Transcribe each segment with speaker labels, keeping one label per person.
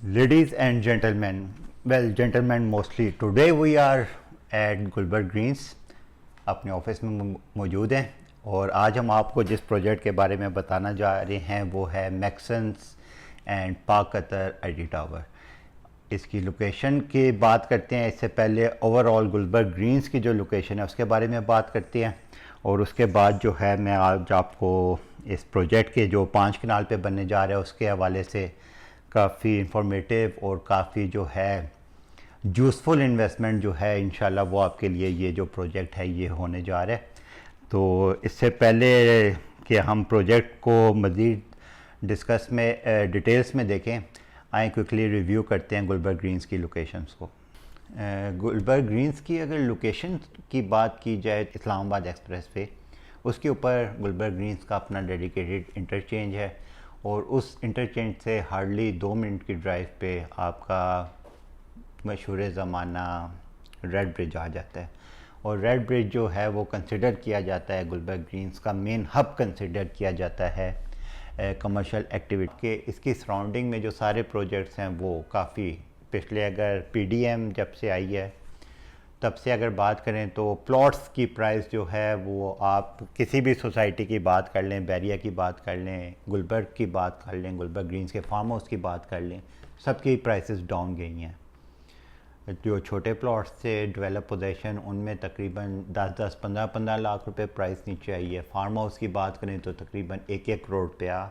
Speaker 1: Ladies and gentlemen, well, gentlemen mostly, today we are at Gulberg Greens अपने office में मौजूद हैं और आज हम आपको जिस प्रोजेक्ट के बारे में बताना जा रहे हैं वो है मैक्सन्स and park Qatar IT tower. इसकी लोकेशन की बात करते हैं, इससे पहले ओवरऑल गुलबर्ग ग्रीन्स की जो लोकेशन है उसके बारे में बात करते हैं और उसके बाद जो है मैं आज आपको इस प्रोजेक्ट के जो 5 कनाल पे बनने जा रहा है उसके हवाले से काफ़ी इंफॉर्मेटिव और काफ़ी जो है यूज़फुल इन्वेस्टमेंट जो है इंशाल्लाह वो आपके लिए ये जो प्रोजेक्ट है ये होने जा रहा है। तो इससे पहले कि हम प्रोजेक्ट को मज़ीद डिस्कस में डिटेल्स में देखें, आए क्विकली रिव्यू करते हैं गुलबर्ग ग्रीन्स की लोकेशंस को। गुलबर्ग ग्रीन्स की अगर लोकेशन की बात की जाए, इस्लामाबाद एक्सप्रेस वे उसके ऊपर गुलबर्ग ग्रीन्स का अपना डेडिकेटेड इंटरचेंज है और उस इंटरचेंज से हार्डली 2 मिनट की ड्राइव पे आपका मशहूर ज़माना रेड ब्रिज आ जाता है। और रेड ब्रिज जो है वो कंसिडर किया जाता है, गुलबर्ग ग्रीन्स का मेन हब कंसिडर किया जाता है कमर्शियल एक्टिविटी के। इसकी सराउंडिंग में जो सारे प्रोजेक्ट्स हैं वो काफ़ी पिछले, अगर पीडीएम जब से आई है तब से अगर बात करें तो प्लॉट्स की प्राइस जो है वो आप किसी भी सोसाइटी की बात कर लें, बैरिया की बात कर लें, गुलबर्ग की बात कर लें, गुलबर्ग ग्रीन्स के फार्म हाउस की बात कर लें, सबकी प्राइसेस डाउन गई हैं। जो छोटे प्लॉट्स से डेवलप पोजीशन उनमें तकरीबन 10-10, 15-15 लाख रुपए प्राइस नीचे आई है। फार्म हाउस की बात करें तो तकरीबन 1-1 करोड़ रुपया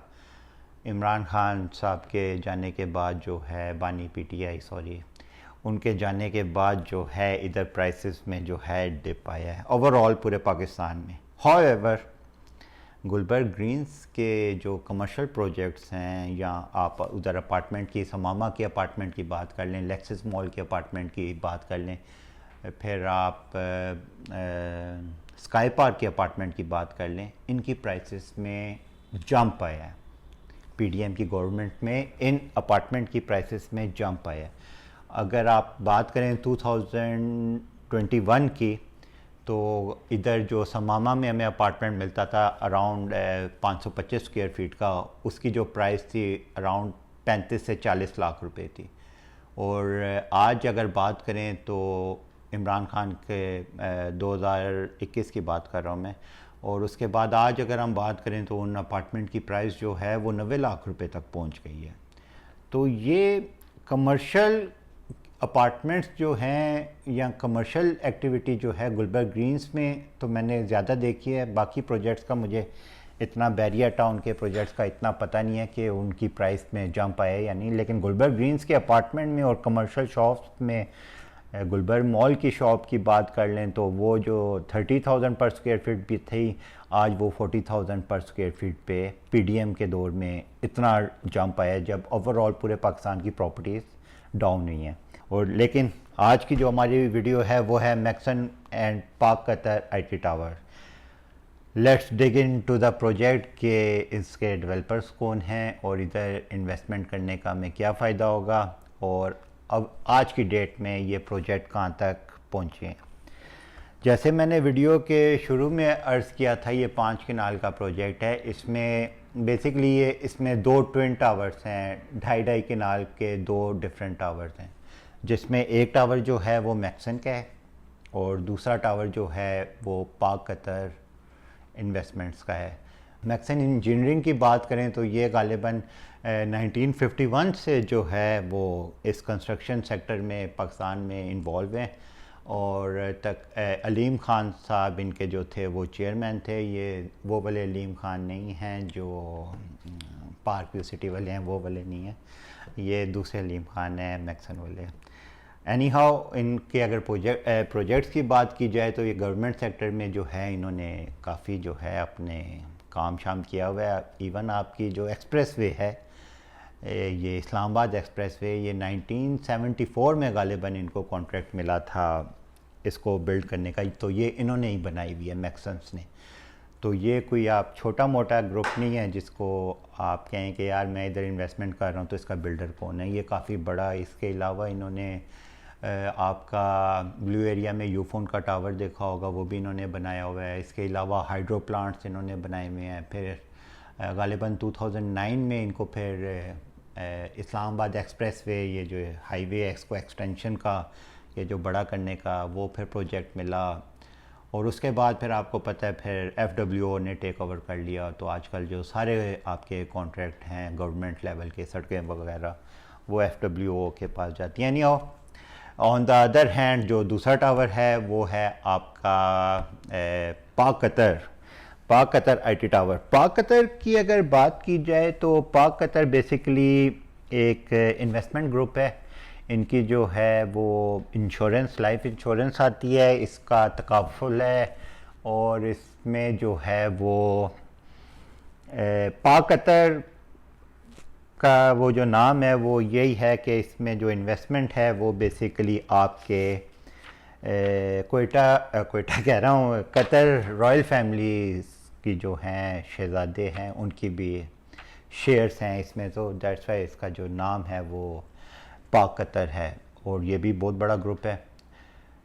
Speaker 1: इमरान खान साहब के जाने के बाद जो है, बानी पीटीआई सॉरी, उनके जाने के बाद जो है इधर प्राइसेस में जो है डिप आया है ओवरऑल पूरे पाकिस्तान में। हाउएवर गुलबर्ग ग्रीन्स के जो कमर्शियल प्रोजेक्ट्स हैं, या आप उधर अपार्टमेंट की, समामा के अपार्टमेंट की बात कर लें, लेक्सिस मॉल के अपार्टमेंट की बात कर लें, फिर आप स्काई पार्क के अपार्टमेंट की बात कर लें, इनकी प्राइसेस में जंप आया है। पीडीएम की गवर्नमेंट में इन अपार्टमेंट की प्राइसेस में जंप आया है। अगर आप बात करें 2021 की, तो इधर जो समामा में हमें अपार्टमेंट मिलता था अराउंड 525 स्क्वायर फीट का, उसकी जो प्राइस थी अराउंड 35 से 40 लाख रुपए थी। और आज अगर बात करें तो इमरान खान के 2021 की बात कर रहा हूँ मैं, और उसके बाद आज अगर हम बात करें तो उन अपार्टमेंट की प्राइस जो है वो 90 लाख रुपए तक पहुँच गई है। तो ये कमर्शियल अपार्टमेंट्स जो हैं या कमर्शियल एक्टिविटी जो है गुलबर्ग ग्रीन्स में तो मैंने ज़्यादा देखी है। बाकी प्रोजेक्ट्स का मुझे इतना, बैरिया टाउन के प्रोजेक्ट्स का इतना पता नहीं है कि उनकी प्राइस में जंप आया या नहीं, लेकिन गुलबर्ग ग्रीन्स के अपार्टमेंट में और कमर्शियल शॉप्स में, गुलबर्ग मॉल की शॉप की बात कर लें तो वो जो 30,000 पर स्क्वायर फीट भी थी, आज वो 40,000 पर स्क्वायर फीट पे पीडीएम के दौर में इतना जंप आया जब ओवरऑल पूरे पाकिस्तान की प्रॉपर्टीज़ डाउन नहीं है। और लेकिन आज की जो हमारी वीडियो है वो है Maxon and park Qatar IT tower. Let's dig into the project के इसके डेवलपर्स कौन हैं और इधर इन्वेस्टमेंट करने का हमें क्या फ़ायदा होगा और अब आज की डेट में ये प्रोजेक्ट कहाँ तक पहुँचे हैं। जैसे मैंने वीडियो के शुरू में अर्ज़ किया था, ये 5 कनाल का प्रोजेक्ट है। इसमें बेसिकली ये इसमें 2 ट्विन टावर्स हैं, 2.5 कनाल के 2 डिफरेंट टावर्स हैं, जिसमें एक टावर जो है वो मैक्सन का है और दूसरा टावर जो है वो पार्क कतर इन्वेस्टमेंट्स का है। मैक्सन इंजीनियरिंग की बात करें तो ये गालिबन 1951 से जो है वो इस कंस्ट्रक्शन सेक्टर में पाकिस्तान में इन्वॉल्व हैं और तक अलीम खान साहब इनके जो थे वो चेयरमैन थे। ये वो वाले अलीम खान नहीं हैं जो पार्क व्यू सिटी वाले हैं, वो वाले नहीं हैं, ये दूसरे अलीम खान हैं मैक्सन वाले। एनी हाउ, इनके अगर प्रोजेक्ट्स की बात की जाए तो ये गवर्नमेंट सेक्टर में जो है इन्होंने काफ़ी जो है अपने काम शाम किया हुआ है। इवन आपकी जो एक्सप्रेस वे है, ये इस्लामाबाद एक्सप्रेस वे, ये 1974 में गालिबन इनको कॉन्ट्रैक्ट मिला था इसको बिल्ड करने का, तो ये इन्होंने ही बनाई हुई है मैक्सन्स ने। तो ये कोई आप छोटा मोटा ग्रुप नहीं है जिसको आप कहें कि यार मैं इधर इन्वेस्टमेंट कर रहा हूँ तो इसका बिल्डर कौन है। ये काफ़ी बड़ा, इसके अलावा इन्होंने आपका ब्लू एरिया में यूफोन का टावर देखा होगा, वो भी इन्होंने बनाया हुआ है। इसके अलावा हाइड्रो प्लांट्स इन्होंने बनाए हुए हैं। फिर गालिबन 2009 में इनको फिर इस्लामाबाद एक्सप्रेस वे, ये जो हाईवे एक्स को एक्सटेंशन का, ये जो बड़ा करने का वो फिर प्रोजेक्ट मिला। और उसके बाद फिर आपको पता है फिर FWO ने टेक ओवर कर लिया। तो आजकल जो सारे आपके कॉन्ट्रैक्ट हैं गवर्नमेंट लेवल के, सड़कें वगैरह, वो FWO के पास जाती हैं। यानी ऑन द अदर हैंड जो दूसरा टावर है वो है आपका पाक कतर IT टावर। पाक कतर की अगर बात की जाए तो पाक कतर बेसिकली एक इन्वेस्टमेंट ग्रुप है। इनकी जो है वो इंश्योरेंस, लाइफ इंश्योरेंस आती है, इसका तकाफुल है। और इसमें जो है वो पाक कतर का वो जो नाम है वो यही है कि इसमें जो इन्वेस्टमेंट है वो बेसिकली आपके कोयटा कह रहा हूँ, कतर रॉयल फैमिली की जो हैं शहज़ादे हैं उनकी भी शेयर्स हैं इसमें। तो दैट्स वाई इसका जो नाम है वो पाक कतर है। और ये भी बहुत बड़ा ग्रुप है।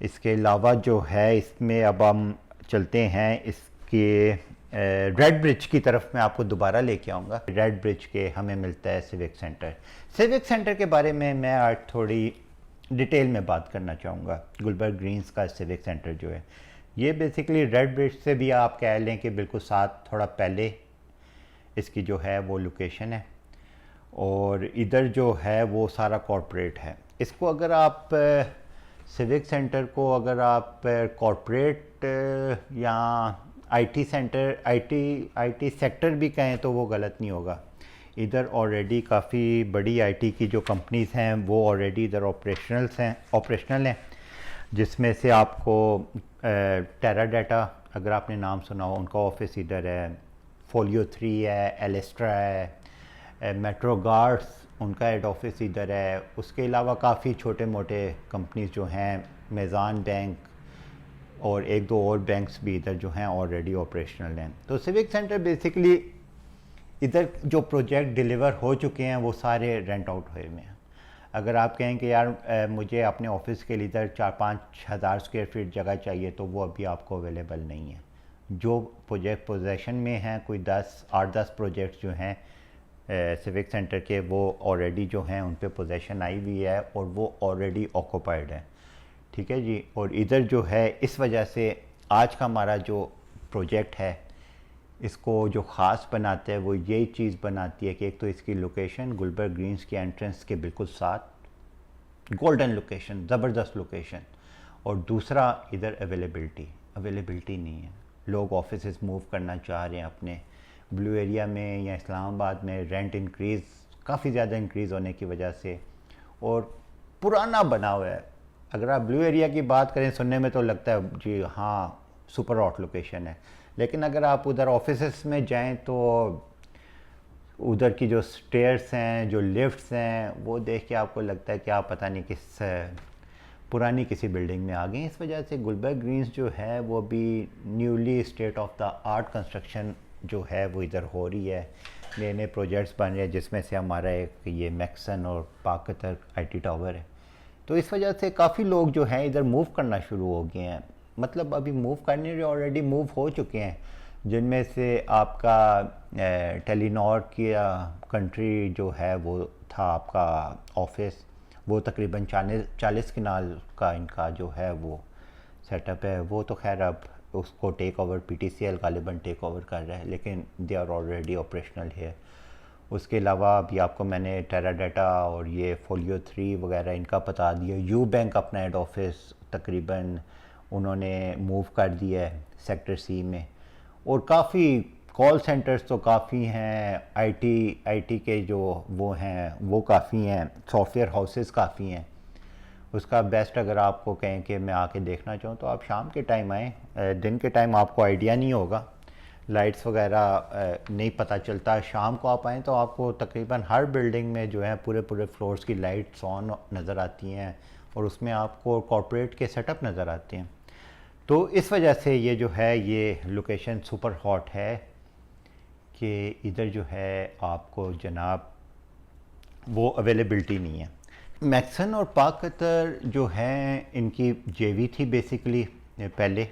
Speaker 1: इसके अलावा जो है इसमें अब हम चलते हैं इसके रेड ब्रिज की तरफ। मैं आपको दोबारा लेके आऊँगा। रेड ब्रिज के हमें मिलता है सिविक सेंटर। सिविक सेंटर के बारे में मैं आज थोड़ी डिटेल में बात करना चाहूँगा। गुलबर्ग ग्रीन्स का सिविक सेंटर जो है ये बेसिकली रेड ब्रिज से भी आप कह लें कि बिल्कुल साथ थोड़ा पहले इसकी जो है वो लोकेशन है। और इधर जो है वो सारा कॉरपोरेट है। इसको अगर आप सिविक सेंटर को अगर आप कॉरपोरेट या IT सेंटर, IT सेक्टर भी कहें तो वो गलत नहीं होगा। इधर ऑलरेडी काफ़ी बड़ी IT की जो कंपनीज़ हैं वो ऑलरेडी इधर ऑपरेशनल हैं, जिसमें से आपको टेराडाटा, अगर आपने नाम सुना हो, उनका ऑफिस इधर है। फोलियो 3 है, एलिस्ट्रा है, मेट्रो गार्ड्स उनका हेड ऑफिस इधर है। उसके अलावा काफ़ी छोटे मोटे कंपनीज जो हैं, मेज़ान बैंक और एक दो और बैंक्स भी इधर जो हैं ऑलरेडी ऑपरेशनल हैं। तो सिविक सेंटर बेसिकली इधर जो प्रोजेक्ट डिलीवर हो चुके हैं वो सारे रेंट आउट हुए में हैं। अगर आप कहें कि यार मुझे अपने ऑफिस के लिए इधर 4-5 हज़ार स्क्वायर फीट जगह चाहिए तो वो अभी आपको अवेलेबल नहीं है। जो प्रोजेक्ट पोजेशन में हैं, कोई 8-10 प्रोजेक्ट्स जो हैं सिविक सेंटर के, वो ऑलरेडी जो हैं उन पे पोजेशन आई हुई है और वो ऑलरेडी ऑक्यूपाइड है। ठीक है जी। और इधर जो है इस वजह से आज का हमारा जो प्रोजेक्ट है इसको जो ख़ास बनाता है वो यही चीज़ बनाती है कि एक तो इसकी लोकेशन गुलबर्ग ग्रीन्स की एंट्रेंस के बिल्कुल साथ, गोल्डन लोकेशन, ज़बरदस्त लोकेशन। और दूसरा इधर अवेलेबिलिटी नहीं है। लोग ऑफिसेस मूव करना चाह रहे हैं अपने ब्लू एरिया में या इस्लामाबाद में। रेंट इंक्रीज़ काफ़ी ज़्यादा इंक्रीज़ होने की वजह से और पुराना बना हुआ है। अगर आप ब्लू एरिया की बात करें, सुनने में तो लगता है जी हाँ सुपर हॉट लोकेशन है, लेकिन अगर आप उधर ऑफिसेस में जाएं तो उधर की जो स्टेयर्स हैं, जो लिफ्ट्स हैं, वो देख के आपको लगता है कि आप पता नहीं किस पुरानी किसी बिल्डिंग में आ गए। इस वजह से गुलबर्ग ग्रीन्स जो है वो भी newly state of the art construction जो है वो इधर हो रही है। नए नए प्रोजेक्ट्स बन रहे हैं, जिसमें से हमारा एक ये मैक्सन और पाक कतर IT टावर है। तो इस वजह से काफ़ी लोग जो हैं इधर मूव करना शुरू हो गए हैं। मतलब अभी मूव करने जो ऑलरेडी मूव हो चुके हैं, जिनमें से आपका टेलीनॉर की कंट्री जो है वो था आपका ऑफिस, वो तकरीबन 40 कनाल का इनका जो है वो सेटअप है। वो तो खैर अब उसको टेक ओवर PTCL गालिबन टेक ओवर कर रहा है, लेकिन दे आर ऑलरेडी ऑपरेशनल है। उसके अलावा अभी आपको मैंने टेराडाटा और ये फोलियो 3 वगैरह इनका बता दिया। यू बैंक अपना हेड ऑफिस तकरीबन उन्होंने मूव कर दिया है सेक्टर C में। और काफ़ी कॉल सेंटर्स तो काफ़ी हैं, IT के जो वो हैं वो काफ़ी हैं, सॉफ्टवेयर हाउसेस काफ़ी हैं। उसका बेस्ट अगर आपको कहें कि मैं आके देखना चाहूँ तो आप शाम के टाइम आएँ। दिन के टाइम आपको आइडिया नहीं होगा, लाइट्स वगैरह नहीं पता चलता। शाम को आप आएँ तो आपको तकरीबन हर बिल्डिंग में जो है पूरे फ्लोर्स की लाइट्स ऑन नज़र आती हैं और उसमें आपको कॉर्पोरेट के सेटअप नज़र आते हैं। तो इस वजह से ये जो है ये लोकेशन सुपर हॉट है कि इधर जो है आपको जनाब वो अवेलेबिलिटी नहीं है। मैक्सन और पाक कतर जो हैं इनकी JV थी बेसिकली पहले,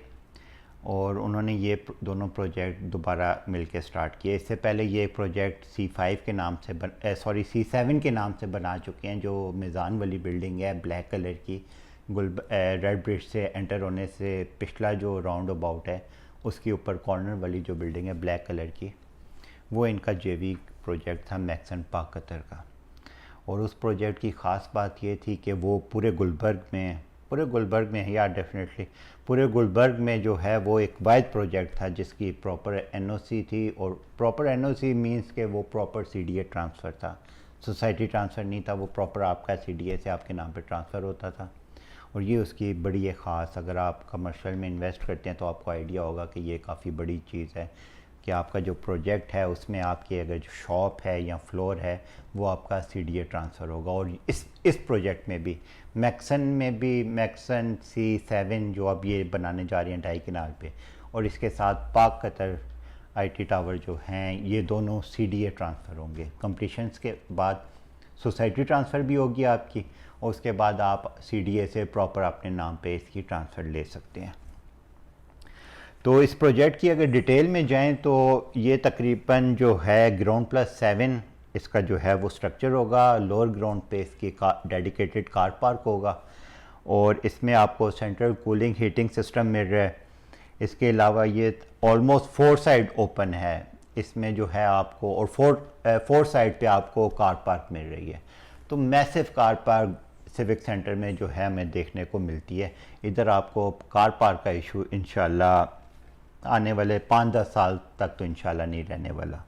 Speaker 1: और उन्होंने ये दोनों प्रोजेक्ट दोबारा मिलके स्टार्ट किए। इससे पहले ये प्रोजेक्ट C5 के नाम से C7 के नाम से बना चुके हैं, जो मेज़ान वाली बिल्डिंग है ब्लैक कलर की, रेड ब्रिज से एंटर होने से पिछला जो राउंड अबाउट है उसके ऊपर कॉर्नर वाली जो बिल्डिंग है ब्लैक कलर की, वो इनका JV प्रोजेक्ट था मैक्सन पार्क कतर का। और उस प्रोजेक्ट की ख़ास बात ये थी कि वो पूरे गुलबर्ग में या डेफिनेटली पूरे गुलबर्ग में जो है वो एक वाइड प्रोजेक्ट था जिसकी प्रॉपर NOC थी। और प्रॉपर NOC मींस के वो प्रॉपर CDA ट्रांसफ़र था, सोसाइटी ट्रांसफ़र नहीं था, वो प्रॉपर आपका CDA से आपके नाम पे ट्रांसफ़र होता था। और ये उसकी बड़ी एक ख़ास, अगर आप कमर्शियल में इन्वेस्ट करते हैं तो आपको आइडिया होगा कि ये काफ़ी बड़ी चीज़ है कि आपका जो प्रोजेक्ट है उसमें आपकी अगर जो शॉप है या फ्लोर है वो आपका CDA ट्रांसफ़र होगा। और इस प्रोजेक्ट में भी मैक्सन C7 जो अब ये बनाने जा रही हैं ढाई किनार पे, और इसके साथ पार्क कतर IT टावर जो हैं, ये दोनों CDA ट्रांसफ़र होंगे। कंप्लीशंस के बाद सोसाइटी ट्रांसफ़र भी होगी आपकी, और उसके बाद आप CDA से प्रॉपर अपने नाम पे इसकी ट्रांसफ़र ले सकते हैं। तो इस प्रोजेक्ट की अगर डिटेल में जाएं तो ये तकरीबन जो है ग्राउंड +7 इसका जो है वो स्ट्रक्चर होगा। लोअर ग्राउंड पे इसकी डेडिकेटेड कार पार्क होगा, और इसमें आपको सेंट्रल कूलिंग हीटिंग सिस्टम मिल रहा है। इसके अलावा ये ऑलमोस्ट 4 साइड ओपन है इसमें जो है आपको, और 4 साइड पे आपको कार पार्क मिल रही है। तो massive car park civic centre में जो है हमें देखने को मिलती है। इधर आपको कार पार्क का इशू इंशाल्लाह आने वाले 5-10 साल तक तो इंशाल्लाह नहीं रहने वाला।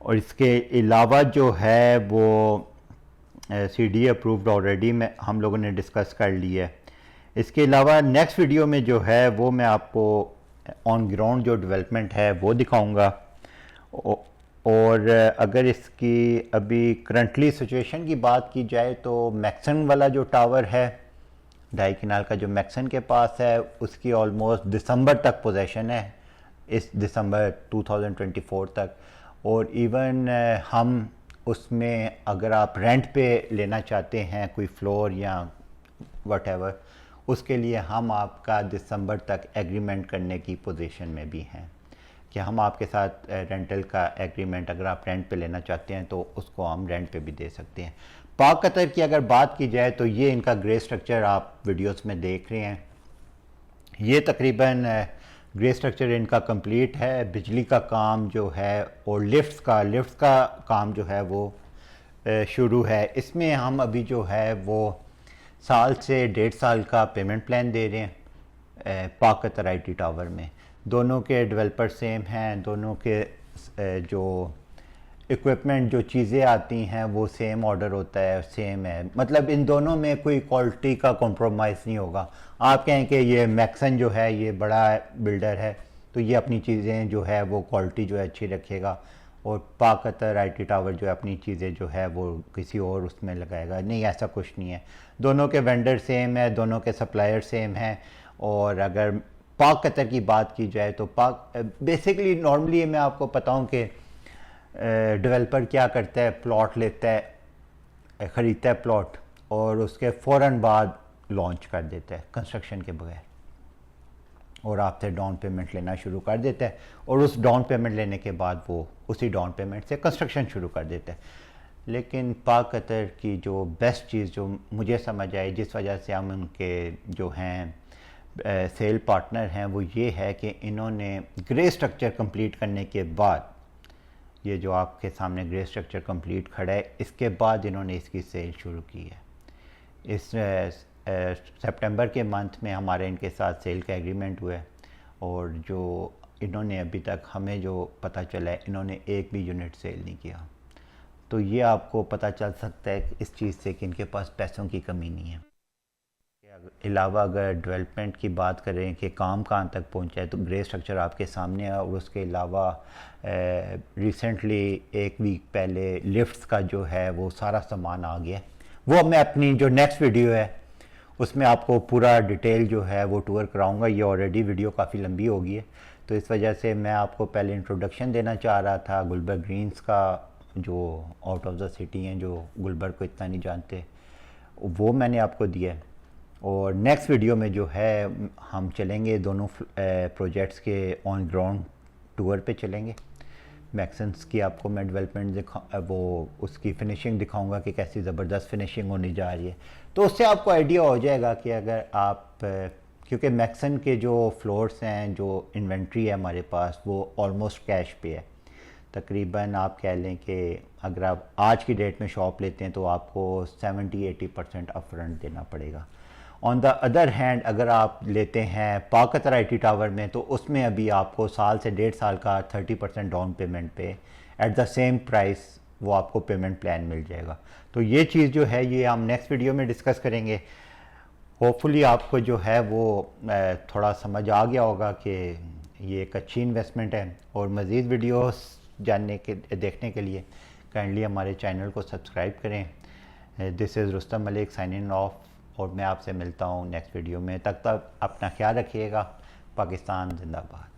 Speaker 1: और इसके अलावा जो है वो CDA अप्रूव्ड ऑलरेडी में हम लोगों ने डिस्कस कर लिया है। इसके अलावा नेक्स्ट वीडियो में जो है वो मैं आपको ऑन ग्राउंड जो डेवलपमेंट है वो दिखाऊंगा। और अगर इसकी अभी करंटली सिचुएशन की बात की जाए तो मैक्सन वाला जो टावर है ढाई किनाल का जो मैक्सन के पास है, उसकी ऑलमोस्ट दिसंबर तक पोजेशन है, इस दिसंबर 2024 तक। और इवन हम उसमें अगर आप रेंट पे लेना चाहते हैं कोई फ्लोर या वटेवर, उसके लिए हम आपका दिसंबर तक एग्रीमेंट करने की पोजीशन में भी हैं कि हम आपके साथ रेंटल का एग्रीमेंट, अगर आप रेंट पे लेना चाहते हैं तो उसको हम रेंट पे भी दे सकते हैं। पार्क कतर की अगर बात की जाए तो ये इनका ग्रे स्ट्रक्चर आप वीडियोस में देख रहे हैं। ये तकरीबन ग्रे स्ट्रक्चर इनका कंप्लीट है। बिजली का काम जो है और लिफ्ट्स का काम जो है वो शुरू है। इसमें हम अभी जो है वो साल से 1.5 साल का पेमेंट प्लान दे रहे हैं पार्क कतर IT टावर में। दोनों के डेवलपर सेम हैं, दोनों के जो इक्विपमेंट जो चीज़ें आती हैं वो सेम ऑर्डर होता है, सेम है। मतलब इन दोनों में कोई क्वालिटी का कॉम्प्रोमाइज़ नहीं होगा। आप कहें कि ये मैक्सन जो है ये बड़ा बिल्डर है तो ये अपनी चीज़ें जो है वो क्वालिटी जो है अच्छी रखेगा, और पार्क कतर IT टावर जो है अपनी चीज़ें जो है वो किसी और उसमें लगाएगा, नहीं, ऐसा कुछ नहीं है। दोनों के वेंडर सेम है, दोनों के सप्लायर सेम हैं। और अगर पार्क कतर की बात की जाए तो बेसिकली नॉर्मली मैं आपको बताऊं कि डेवलपर क्या करता है, प्लॉट लेता है, ख़रीदता है प्लॉट, और उसके फ़ौरन बाद लॉन्च कर देता है कंस्ट्रक्शन के बगैर, और आपसे डाउन पेमेंट लेना शुरू कर देता है, और उस डाउन पेमेंट लेने के बाद वो उसी डाउन पेमेंट से कंस्ट्रक्शन शुरू कर देता है। लेकिन पार्क कतर की जो बेस्ट चीज़ जो मुझे समझ आई, जिस वजह से हम उनके जो हैं सेल पार्टनर हैं, वो ये है कि इन्होंने ग्रे स्ट्रक्चर कंप्लीट करने के बाद, ये जो आपके सामने ग्रे स्ट्रक्चर कंप्लीट खड़ा है, इसके बाद इन्होंने इसकी सेल शुरू की है। इस सितंबर के मंथ में हमारे इनके साथ सेल का एग्रीमेंट हुआ है, और जो इन्होंने अभी तक हमें जो पता चला है, इन्होंने एक भी यूनिट सेल नहीं किया। तो ये आपको पता चल सकता है इस चीज़ से कि इनके पास पैसों की कमी नहीं है। अलावा अगर डेवलपमेंट की बात करें कि काम कहाँ तक पहुँचा है, तो ग्रे स्ट्रक्चर आपके सामने है। और उसके अलावा रिसेंटली एक वीक पहले लिफ्ट्स का जो है वो सारा सामान आ गया। वो मैं अपनी जो नेक्स्ट वीडियो है उसमें आपको पूरा डिटेल जो है वो टूर कराऊंगा। ये ऑलरेडी वीडियो काफ़ी लंबी हो गई है, तो इस वजह से मैं आपको पहले इंट्रोडक्शन देना चाह रहा था गुलबर्ग ग्रीन्स का, जो आउट ऑफ द सिटी हैं, जो गुलबर्ग को इतना नहीं जानते, वो मैंने आपको दिया है। और नेक्स्ट वीडियो में जो है हम चलेंगे दोनों प्रोजेक्ट्स के ऑन ग्राउंड टूर पे चलेंगे। मैक्सन्स की आपको मैं डेवलपमेंट वो उसकी फिनिशिंग दिखाऊंगा कि कैसी ज़बरदस्त फिनिशिंग होने जा रही है। तो उससे आपको आइडिया हो जाएगा कि अगर आप क्योंकि मैक्सन के जो फ्लोर्स हैं, जो इन्वेंट्री है हमारे पास, वो ऑलमोस्ट कैश पे है। तकरीबन आप कह लें कि अगर आप आज की डेट में शॉप लेते हैं तो आपको 70-80% अपफ्रंट देना पड़ेगा। ऑन द अदर हैंड अगर आप लेते हैं पाकतर IT टावर में तो उसमें अभी आपको साल से 1.5 साल का 30% डाउन पेमेंट पे एट द सेम प्राइस वो आपको पेमेंट प्लान मिल जाएगा। तो ये चीज़ जो है ये हम नेक्स्ट वीडियो में डिस्कस करेंगे। होपफुली आपको जो है वो थोड़ा समझ आ गया होगा कि ये एक अच्छी इन्वेस्टमेंट है। और मज़ीद वीडियोस देखने के लिए काइंडली हमारे चैनल को सब्सक्राइब करें। This is Rustam Malik signing off, और मैं आपसे मिलता हूँ नेक्स्ट वीडियो में। तब तक अपना ख्याल रखिएगा। पाकिस्तान जिंदाबाद।